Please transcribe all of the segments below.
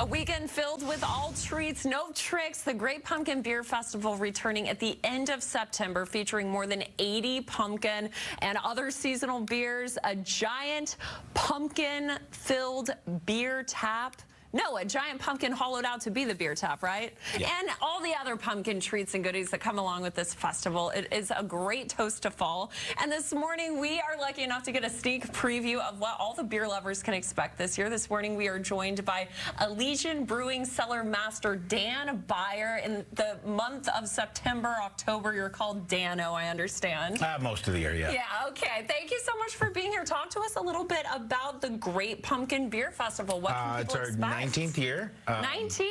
A weekend filled with all treats, no tricks. The Great Pumpkin Beer Festival returning at the end of September, featuring more than 80 pumpkin and other seasonal beers, a giant pumpkin-filled beer tap. No, a giant pumpkin hollowed out to be the beer tap, right? Yeah. And all the other pumpkin treats and goodies that come along with this festival. It is a great toast to fall. And this morning, we are lucky enough to get a sneak preview of what all the beer lovers can expect this year. This morning, we are joined by Elysian Brewing Cellar Master Dan Beyer. In the month of September, October, you're called Dano, I understand. Most of the year, yeah. Yeah, okay. Thank you so much for being here. Talk to us a little bit about the Great Pumpkin Beer Festival. What can people expect? 19th year. 19?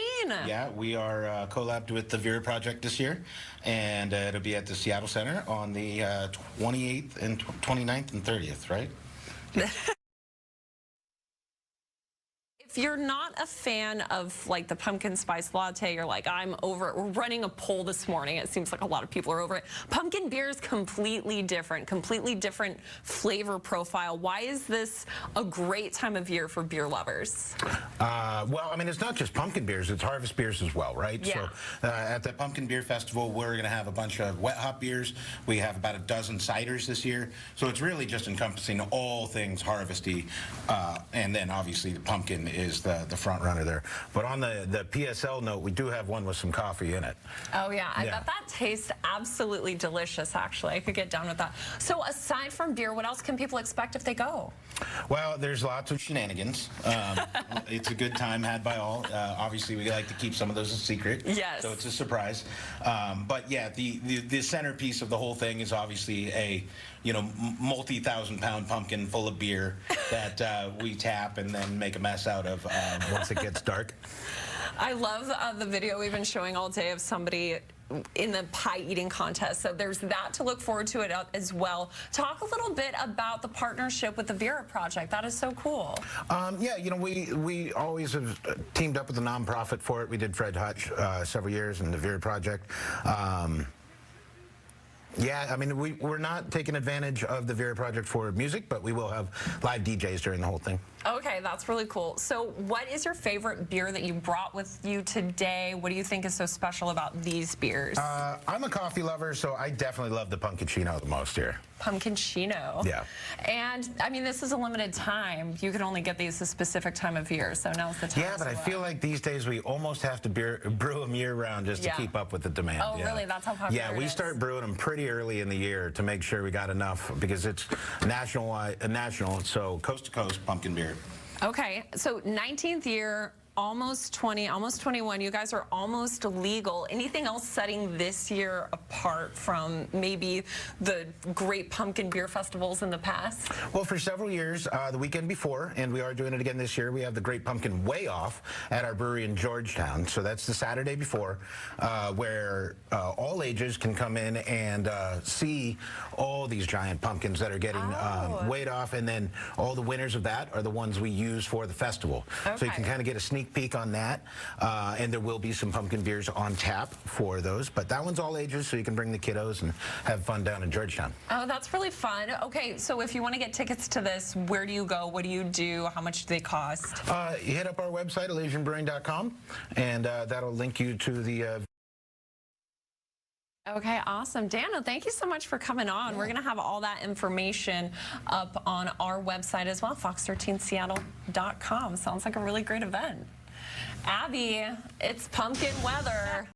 Yeah, we are collabed with the Vera Project this year, and it'll be at the Seattle Center on the 28th and 29th and 30th, right? If you're not a fan of like the pumpkin spice latte, you're like, I'm over it. We're running a poll this morning. It seems like a lot of people are over it. Pumpkin beer is completely different flavor profile. Why is this a great time of year for beer lovers? Well, I mean, it's not just pumpkin beers, it's harvest beers as well, right? Yeah. So at the Pumpkin Beer Festival, we're going to have a bunch of wet hop beers. We have about a dozen ciders this year. So it's really just encompassing all things harvesty. And then obviously the pumpkin is the front runner there. But on the PSL note, we do have one with some coffee in it. Oh yeah, I bet that tastes absolutely delicious, actually. I could get down with that. So aside from beer, what else can people expect if they go? Well, there's lots of shenanigans. It's a good time had by all. Obviously, we like to keep some of those a secret. Yes. So it's a surprise. But yeah, the centerpiece of the whole thing is obviously a multi-thousand-pound pumpkin full of beer that we tap and then make a mess out of once it gets dark. I love the video we've been showing all day of somebody in the pie eating contest. So there's that to look forward to it as well. Talk a little bit about the partnership with the Vera Project. That is so cool. Yeah, we always have teamed up with a nonprofit for it. We did Fred Hutch several years and the Vera Project. Yeah, I mean, we're not taking advantage of the Vera Project for music, but we will have live DJs during the whole thing. Okay, that's really cool. So what is your favorite beer that you brought with you today? What do you think is so special about these beers? I'm a coffee lover, so I definitely love the Pumpkinchino the most here. Pumpkinchino. Yeah. And, I mean, this is a limited time. You can only get these a specific time of year, so now's the time. Yeah, but I feel like these days we almost have to brew them year-round just to keep up with the demand. Oh, really? That's how popular it is? Yeah, we start brewing them pretty early in the year to make sure we got enough, because it's national, so coast-to-coast pumpkin beer. Okay, so 19th year, almost 20, almost 21. You guys are almost legal. Anything else setting this year apart from maybe the Great Pumpkin Beer Festivals in the past? Well, for several years, the weekend before, and we are doing it again this year, we have the Great Pumpkin Way Off at our brewery in Georgetown. So that's the Saturday before, where all ages can come in and see all these giant pumpkins that are getting weighed off, and then all the winners of that are the ones we use for the festival. Okay. So you can kind of get a sneak peek on that, and there will be some pumpkin beers on tap for those, but that one's all ages, so you can bring the kiddos and have fun down in Georgetown. Oh, that's really fun. Okay, so if you want to get tickets to this, where do you go? What do you do? How much do they cost? You hit up our website, ElysianBrewing.com, and that'll link you to the Okay, awesome. Dano, thank you so much for coming on. Yeah. We're going to have all that information up on our website as well, fox13seattle.com. Sounds like a really great event. Abby, it's pumpkin weather.